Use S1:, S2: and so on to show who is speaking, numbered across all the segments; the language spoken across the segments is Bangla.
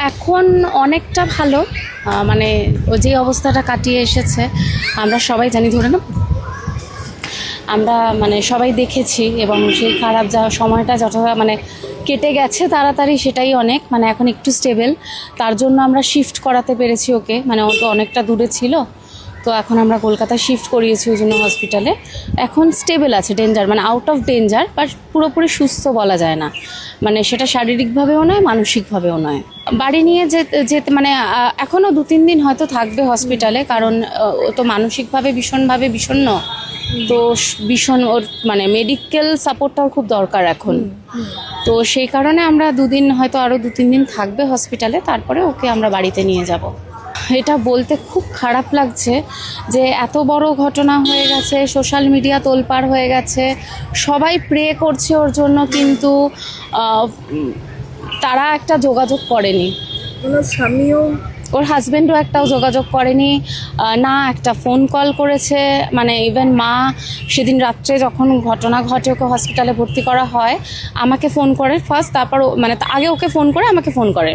S1: এখন অনেকটা ভালো, মানে ও যে অবস্থাটা কাটিয়ে এসেছে আমরা সবাই জানি, ধরে না আমরা মানে সবাই দেখেছি, এবং সেই খারাপ যা সময়টা যতটা মানে কেটে গেছে তাড়াতাড়ি, সেটাই অনেক। মানে এখন একটু স্টেবল, তার জন্য আমরা শিফট করাতে পেরেছি ওকে, মানে ও তো অনেকটা দূরে ছিল, তো এখন আমরা কলকাতায় শিফট করিয়েছি ওই জন্য হসপিটালে। এখন স্টেবল আছে, ডেঞ্জার মানে আউট অফ ডেঞ্জার, বাট পুরোপুরি সুস্থ বলা যায় না, মানে সেটা শারীরিকভাবেও নয় মানসিকভাবেও নয়। বাড়ি নিয়ে যেতে মানে এখনও 2-3 দিন হয়তো থাকবে হসপিটালে, কারণ ও তো মানসিকভাবে ভীষণভাবে বিষণ্ণ, তো ভীষণ ওর মানে মেডিকেল সাপোর্টটাও খুব দরকার এখন। তো সেই কারণে আমরা 2 দিন হয়তো আরও 2-3 দিন থাকবে হসপিটালে, তারপরে ওকে আমরা বাড়িতে নিয়ে যাব। এটা বলতে খুব খারাপ লাগছে যে এত বড় ঘটনা হয়ে গেছে, সোশ্যাল মিডিয়া তোলপাড় হয়ে গেছে, সবাই প্রে করছে ওর জন্য, কিন্তু তারা একটা যোগাযোগ করেনি।
S2: ওনার স্বামীও,
S1: ওর হাজব্যান্ডও একটাও যোগাযোগ করেনি, না একটা ফোন কল করেছে। মানে ইভেন মা সেদিন রাত্রে যখন ঘটনা ঘটে ওকে হসপিটালে ভর্তি করা হয়, আমাকে ফোন করে ফার্স্ট, তারপর মানে আগে ওকে ফোন করে আমাকে ফোন করে,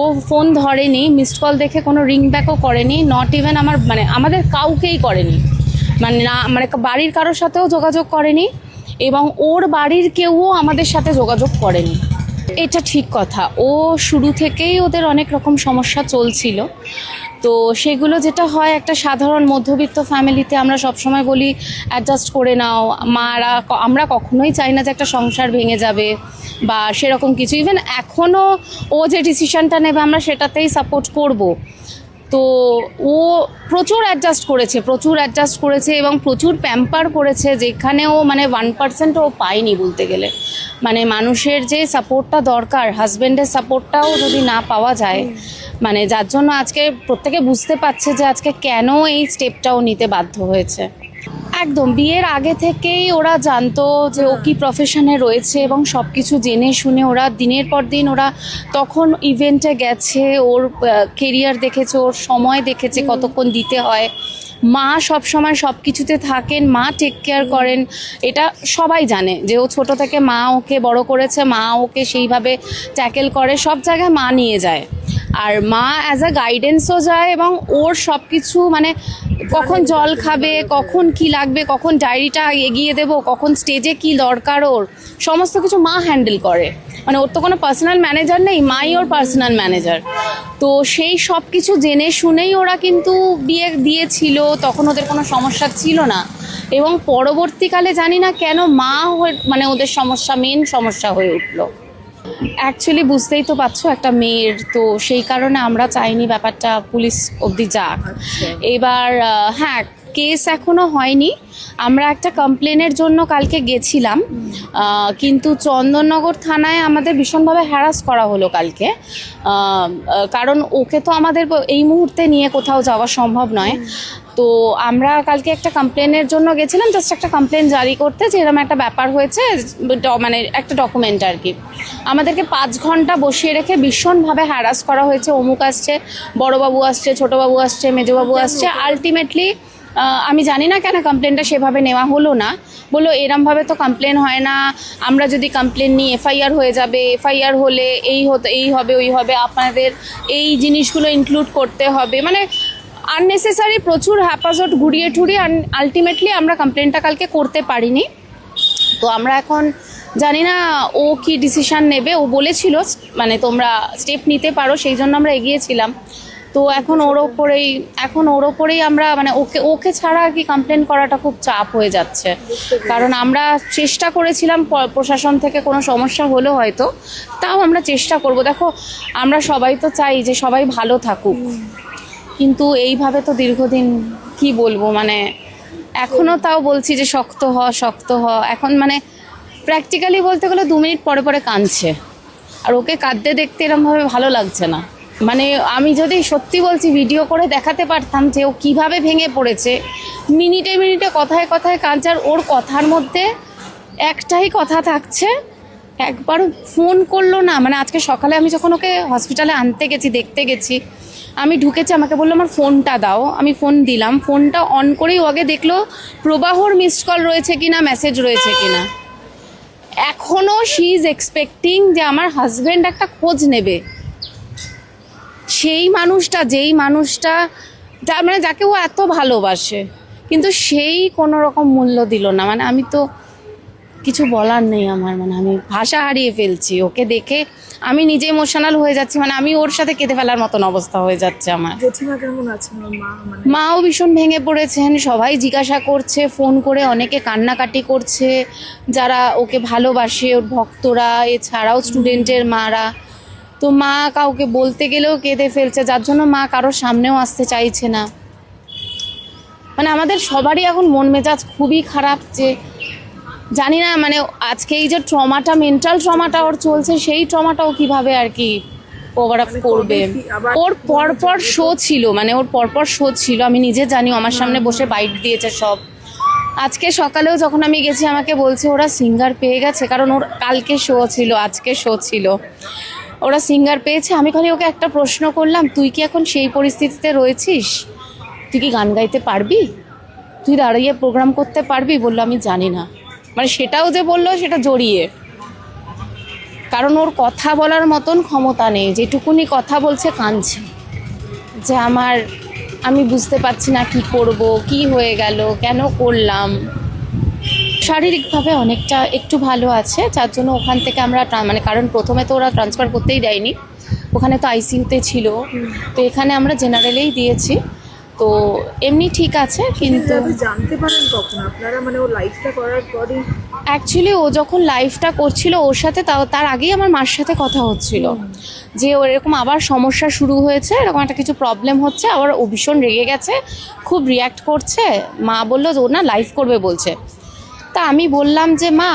S1: ও ফোন ধরেনি, মিসড কল দেখে কোনো রিং ব্যাকও করেনি, নট ইভেন আমার মানে আমাদের কাউকেই করেনি, মানে না মানে বাড়ির কারোর সাথেও যোগাযোগ করেনি, এবং ওর বাড়ির কেউও আমাদের সাথে যোগাযোগ করেনি। এটা ঠিক কথা, ও শুরু থেকেই ওদের অনেক রকম সমস্যা চলছিল, তো সেগুলো যেটা হয় একটা সাধারণ মধ্যবিত্ত ফ্যামিলিতে আমরা সবসময় বলি অ্যাডজাস্ট করে নাও, মারা আমরা কখনোই চাই না যে একটা সংসার ভেঙে যাবে বা সেরকম কিছু। ইভেন এখনও ও যে ডিসিশনটা নেবে আমরা সেটাতেই সাপোর্ট করব। তো ও প্রচুর অ্যাডজাস্ট করেছে এবং প্রচুর প্যাম্পার করেছে, যেখানেও মানে 1% ও পায়নি বলতে গেলে। মানে মানুষের যে সাপোর্টটা দরকার, হাজব্যান্ডের সাপোর্টটাও যদি না পাওয়া যায়, মানে যার জন্য আজকে প্রত্যেকে বুঝতে পারছে যে আজকে কেন এই স্টেপটাও নিতে বাধ্য হয়েছে। একদম বিয়ের আগে থেকেই ওরা জানতো যে ও কি প্রফেশনে রয়েছে, এবং সব কিছু জেনে শুনে ওরা দিনের পর দিন ওরা তখন ইভেন্টে গেছে, ওর কেরিয়ার দেখেছে, ওর সময় দেখেছে কতক্ষণ দিতে হয়। মা সব সময় সব কিছুতে থাকেন, মা টেক কেয়ার করেন, এটা সবাই জানে যে ও ছোট থেকে মা ওকে বড় করেছে, মা ওকে সেইভাবে ট্যাকেল করে, সব জায়গায় মা নিয়ে যায়, আর মা অ্যাজ আ গাইডেন্সও যায়, এবং ওর সব কিছু মানে কখন জল খাবে, কখন কি লাগবে, কখন ডায়েরিটা এগিয়ে দেব, কখন স্টেজে কি দরকার, ওর সমস্ত কিছু মা হ্যান্ডেল করে। মানে ওর তো কোনো পার্সোনাল ম্যানেজার নেই, মাই ওর পার্সোনাল ম্যানেজার। তো সেই সব কিছু জেনে শুনেই ওরা কিন্তু বিয়ে দিয়েছিল, তখন ওদের কোনো সমস্যা ছিল না, এবং পরবর্তীকালে জানি না কেন মা মানে ওদের মেন সমস্যা হয়ে উঠলো। অ্যাকচুয়ালি বুঝতেই তো পারছো একটা মেয়ের, তো সেই কারণে আমরা চাইনি ব্যাপারটা পুলিশ অবধি যাক। এবার হ্যাঁ, কেস এখনো হয়নি, আমরা একটা কমপ্লেনের জন্য কালকে গেছিলাম, কিন্তু চন্দননগর থানায় আমাদের ভীষণভাবে হ্যারাস করা হলো কালকে, কারণ ওকে তো আমাদের এই মুহূর্তে নিয়ে কোথাও যাওয়া সম্ভব নয়। তো আমরা কালকে একটা কমপ্লেনের জন্য গেছিলাম, জাস্ট একটা কমপ্লেন জারি করতে যে এরকম একটা ব্যাপার হয়েছে, মানে একটা ডকুমেন্ট আর কি। আমাদেরকে 5 ঘন্টা বসিয়ে রেখে ভীষণভাবে হ্যারাস করা হয়েছে, অমুক আসছে, বড়বাবু আসছে, ছোটোবাবু আসছে, মেজবাবু আসছে। আলটিমেটলি আমি জানি না কেন কমপ্লেনটা সেভাবে নেওয়া হলো না, বললো এরমভাবে তো কমপ্লেন হয় না, আমরা যদি কমপ্লেন নিই এফআইআর হয়ে যাবে, এফআইআর হলে এই হবে ওই হবে, আপনাদের এই জিনিসগুলো ইনক্লুড করতে হবে, মানে আননেসেসারি প্রচুর হ্যাপাজট ঘুরিয়ে ঠুরিয়ে আলটিমেটলি আমরা কমপ্লেনটা কালকে করতে পারিনি। তো আমরা এখন জানি না ও কি ডিসিশান নেবে, ও বলেছিল মানে তোমরা স্টেপ নিতে পারো, সেই জন্য আমরা এগিয়েছিলাম। তো এখন ওর ওপরেই আমরা মানে ওকে ছাড়া আর কি কমপ্লেন করাটা খুব চাপ হয়ে যাচ্ছে, কারণ আমরা চেষ্টা করেছিলাম প্রশাসন থেকে কোনো সমস্যা হলো হয়তো, তাও আমরা চেষ্টা করব। দেখো আমরা সবাই তো চাই যে সবাই ভালো থাকুক, কিন্তু এইভাবে তো দীর্ঘদিন কি বলবো, মানে এখনও তাও বলছি যে শক্ত হ। এখন মানে প্র্যাকটিক্যালি বলতে গেলে 2 মিনিট পরে পরে কাঁদছে, আর ওকে কাঁদতে দেখতে এরমভাবে ভালো লাগছে না। মানে আমি যদি সত্যি বলছি ভিডিও করে দেখাতে পারতাম যে ও কীভাবে ভেঙে পড়েছে, মিনিটে মিনিটে কথায় কথায় কাঁদছে, আর ওর কথার মধ্যে একটাই কথা থাকছে, একবার ফোন করলো না। মানে আজকে সকালে আমি যখন ওকে হসপিটালে দেখতে গেছি, আমি ঢুকেছি, আমাকে বললো আমার ফোনটা দাও, আমি ফোন দিলাম, ফোনটা অন করেই আগে দেখলো প্রবাহর মিসড কল রয়েছে কিনা, মেসেজ রয়েছে কিনা। এখনও শি ইজ এক্সপেক্টিং যে আমার হাজব্যান্ড একটা খোঁজ নেবে, সেই মানুষটা, যেই মানুষটা যার মানে যাকে ও এত ভালোবাসে, কিন্তু সেই কোনো রকম মূল্য দিল না। মানে আমি তো কিছু বলার নেই আমার, মানে আমি ভাষা হারিয়ে ফেলছি ওকে দেখে। আমি নিজে ইমোশনাল হয়ে যাচ্ছি, মানে আমি ওর সাথে কেঁদে ফেলার মতন অবস্থা হয়ে যাচ্ছে আমার।
S2: জেঠিমা কেমন আছেন? ওর মা মানে
S1: মাও ভীষণ ভেঙে পড়েছেন, সবাই জিজ্ঞাসা করছে ফোন করে, অনেকে কান্নাকাটি করছে যারা ওকে ভালোবাসে, ওর ভক্তরা, এছাড়াও স্টুডেন্টের মারা। তো মা কাউকে বলতে গেলেও কেঁদে ফেলছে, যার জন্য মা কারোর সামনেও আসতে চাইছে না। মানে আমাদের সবারই এখন মন মেজাজ খুবই খারাপ, যে জানি না মানে আজকে এই যে ট্রমাটা, মেন্টাল ট্রমাটা ওর চলছে, সেই ট্রমাটাও কিভাবে আর কি ওভার আপ করবে। ওর পরপর শো ছিল, মানে ওর পরপর শো ছিল, আমি নিজে জানি, আমার সামনে বসে বাইট দিয়েছে সব। আজকে সকালেও যখন আমি গেছি আমাকে বলছে ওরা সিঙ্গার পেয়ে গেছে, কারণ ওর কালকে শো ছিল, আজকে শো ছিল, ওরা সিঙ্গার পেয়েছে। আমি খালি ওকে একটা প্রশ্ন করলাম, তুই কি এখন সেই পরিস্থিতিতে রয়েছিস? তুই কি গান গাইতে পারবি? তুই দাঁড়িয়ে প্রোগ্রাম করতে পারবি? বললো আমি জানি না। মানে সেটাও যে বললো সেটা জড়িয়ে, কারণ ওর কথা বলার মতন ক্ষমতা নেই, যেটুকুনি কথা বলছে কাঁদছে, যে আমি বুঝতে পারছি না কি করব, কি হয়ে গেল, কেন করলাম। শারীরিকভাবে অনেকটা একটু ভালো আছে, যার জন্য ওখান থেকে আমরা মানে কারণ প্রথমে তো ওরা ট্রান্সফার করতেই দেয়নি, ওখানে তো আইসিইউতে ছিল, তো এখানে আমরা জেনারেলেই দিয়েছি। তো এমনি ঠিক আছে, কিন্তু
S2: জানতে পারেন কখন আপনারা, মানে ও লাইফটা করার পরই?
S1: অ্যাকচুয়ালি ও যখন লাইফটা করছিল ওর সাথে, তার আগেই আমার মার সাথে কথা হচ্ছিল যে ওর এরকম আবার সমস্যা শুরু হয়েছে, এরকম একটা কিছু প্রবলেম হচ্ছে, আবার ও ভীষণ রেগে গেছে, খুব রিয়্যাক্ট করছে। মা বললো যে ও না লাইভ করবে বলছে। তা আমি বললাম যে মা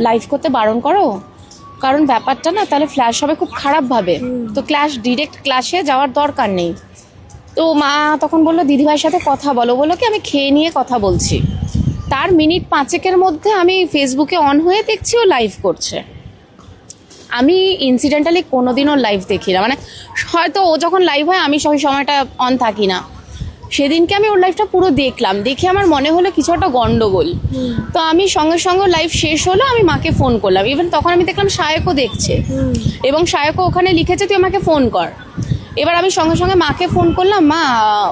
S1: লাইভ করতে বারণ করো, কারণ ব্যাপারটা না তাহলে ফ্ল্যাশ হবে খুব খারাপভাবে, তো ডিরেক্ট ক্লাসে যাওয়ার দরকার নেই। তো মা তখন বললো দিদিভাইয়ের সাথে কথা বলো, বলো কি আমি খেয়ে নিয়ে কথা বলছি। তার মিনিট 5 মধ্যে আমি ফেসবুকে অন হয়ে দেখছি ও লাইভ করছে। আমি ইনসিডেন্টালি কোনোদিনও লাইভ দেখি না, মানে হয়তো ও যখন লাইভ হয় আমি সেই সময়টা অন থাকি না। সেদিনকে আমি ওর লাইভটা পুরো দেখলাম, দেখে আমার মনে হলো কিছু একটা গন্ডগোল। তো আমি সঙ্গে সঙ্গে লাইভ শেষ হলো, আমি মাকে ফোন করলাম। ইভেন তখন আমি দেখলাম সায়কও দেখছে, এবং সায়কও ওখানে লিখেছে তুই আমাকে ফোন কর। এবার আমি সঙ্গে সঙ্গে মাকে ফোন করলাম, মা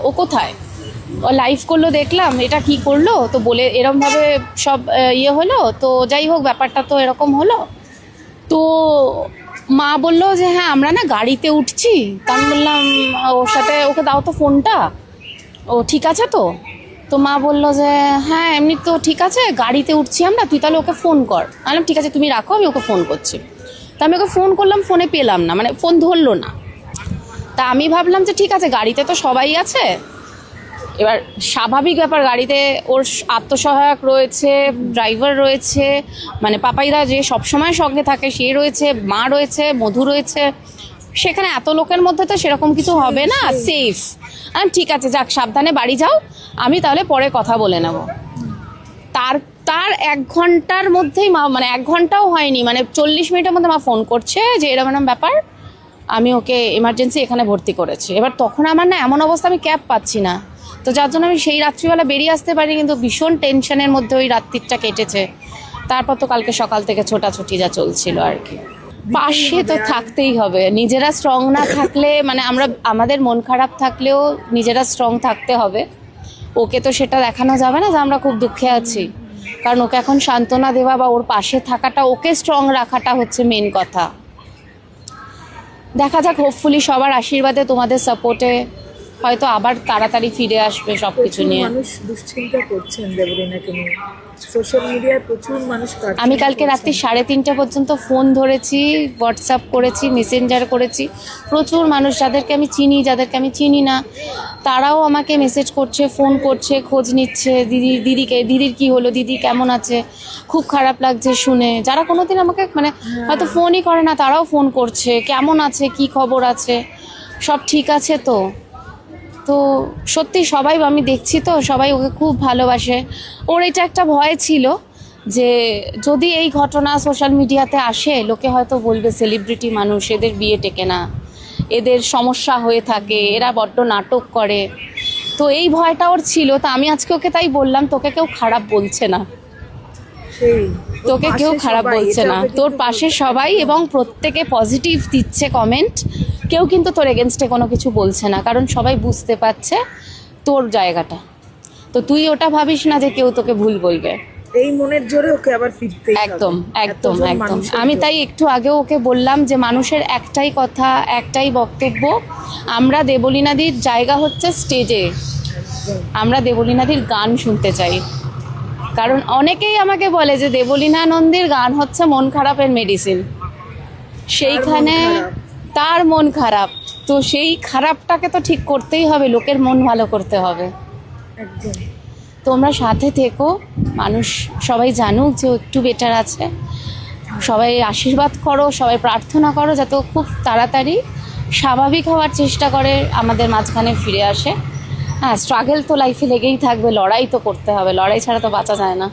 S1: ও কোথায়? ও লাইভ করলো দেখলাম, এটা কি করলো, তো বলে এরমভাবে সব ইয়ে হলো। তো যাই হোক ব্যাপারটা তো এরকম হলো। তো মা বললো যে হ্যাঁ আমরা না গাড়িতে উঠছি। তা আমি বললাম ওর সাথে ওকে দাও তো ফোনটা, ও ঠিক আছে তো? তো মা বললো যে হ্যাঁ এমনি তো ঠিক আছে, গাড়িতে উঠছি আমরা, তুই তাহলে ওকে ফোন কর। আমি বললাম ঠিক আছে তুমি রাখো, আমি ওকে ফোন করছি। তা আমি ওকে ফোন করলাম, ফোনে পেলাম না, মানে ফোন ধরলো না। তা আমি ভাবলাম যে ঠিক আছে গাড়িতে তো সবাই আছে, এবার স্বাভাবিক ব্যাপার, গাড়িতে ওর আত্মসহায়ক রয়েছে, ড্রাইভার রয়েছে, মানে পাপাইদা যে সবসময় সঙ্গে থাকে সে রয়েছে, মা রয়েছে, মধু রয়েছে, সেখানে এত লোকের মধ্যে তো সেরকম কিছু হবে না, সেফ। ঠিক আছে যাক, সাবধানে বাড়ি যাও, আমি তাহলে পরে কথা বলে নেব। তার 1 ঘন্টার মধ্যেই মা, মানে 1 ঘন্টাও হয়নি, মানে 40 মিনিটের মধ্যে মা ফোন করছে যে এরকম ব্যাপার, আমি ওকে এমার্জেন্সি এখানে ভর্তি করেছি। এবার তখন আমার না এমন অবস্থা, আমি ক্যাব পাচ্ছি না, তো যার জন্য আমি সেই রাত্রিবেলা বেরিয়ে আসতে পারি, কিন্তু ভীষণ টেনশনের মধ্যে ওই রাত্রিটা কেটেছে। তারপর তো কালকে সকাল থেকে ছোটাছুটি যা চলছিল আর কি। পাশে তো থাকতেই হবে, নিজেরা স্ট্রং না থাকলে, মানে আমাদের মন খারাপ থাকলেও নিজেরা স্ট্রং থাকতে হবে। ওকে তো সেটা দেখানো যাবে না যে আমরা খুব দুঃখে আছি, কারণ ওকে এখন সান্ত্বনা দেওয়া বা ওর পাশে থাকাটা, ওকে স্ট্রং রাখাটা হচ্ছে মেন কথা। দেখা যাক, হোপফুলি সবার আশীর্বাদে, তোমাদের সাপোর্টে হয়তো আবার তাড়াতাড়ি ফিরে আসবে সবকিছু নিয়ে।
S2: মানুষ দুশ্চিন্তা করছেন দেবরিনাকে নিয়ে, সোশ্যাল মিডিয়ায় প্রচুর মানুষ।
S1: আমি কালকে রাত্রি 3:30 পর্যন্ত ফোন ধরেছি, হোয়াটসঅ্যাপ করেছি, মেসেঞ্জার করেছি, প্রচুর মানুষ যাদেরকে আমি চিনি, যাদেরকে আমি চিনি না, তারাও আমাকে মেসেজ করছে, ফোন করছে, খোঁজ নিচ্ছে, দিদির কি হলো, দিদি কেমন আছে, খুব খারাপ লাগছে শুনে। যারা কোনোদিন আমাকে মানে হয়তো ফোনই করে না, তারাও ফোন করছে, কেমন আছে, কি খবর আছে, সব ঠিক আছে তো? তো সত্যি সবাই, আমি দেখছি তো সবাই ওকে খুব ভালোবাসে। ওর এটা একটা ভয় ছিল যে যদি এই ঘটনা সোশ্যাল মিডিয়াতে আসে, লোকে হয়তো বলবে সেলিব্রিটি মানুষ, এদের বিয়ে টেকে না, এদের সমস্যা হয়ে থাকে, এরা বড্ড নাটক করে, তো এই ভয়টা ওর ছিল। তো আমি আজকে ওকে তাই বললাম, তোকে কেউ খারাপ বলছে না, তোকে কেউ খারাপ বলছে না, তোর পাশে সবাই, এবং প্রত্যেকে পজিটিভ দিচ্ছে কমেন্ট, কেউ কিন্তু তোর এগেনস্টে কোনো কিছু বলছে না, কারণ সবাই বুঝতে পারছে তোর জায়গাটা। তো তুই ওটা ভাবিস না যে কেউ তোকে ভুল বলবে।
S2: এই মনের জোরে ওকে আবার ফিরতেই হবে।
S1: একদম একদম
S2: এতজন
S1: একদম।
S2: মানুষের
S1: আমি
S2: জোরে।
S1: তাই একটু আগেও ওকে বললাম যে মানুষের একটাই কথা, একটাই বক্তব্য, আমরা দেবলীনাদির জায়গা হচ্ছে স্টেজে,
S2: একদম।
S1: আমরা দেবলীনাদির গান শুনতে চাই। কারণ অনেকেই আমাকে বলে যে দেবলীনা নন্দীর গান হচ্ছে মন খারাপের মেডিসিন। সেইখানে তার মন খারাপ, তো সেই খারাপটাকে তো ঠিক করতেই হবে, লোকের মন ভালো করতে হবে।
S2: একদম।
S1: তোমরা সাথে থেকো, মানুষ সবাই জানুক যে ও একটু বেটার আছে, সবাই আশীর্বাদ করো, সবাই প্রার্থনা করো যাতে ও খুব তাড়াতাড়ি স্বাভাবিক হওয়ার চেষ্টা করে, আমাদের মাঝখানে ফিরে আসে। হ্যাঁ, স্ট্রাগল তো লাইফে লেগেই থাকবে, লড়াই তো করতে হবে, লড়াই ছাড়া তো বাঁচা যায় না।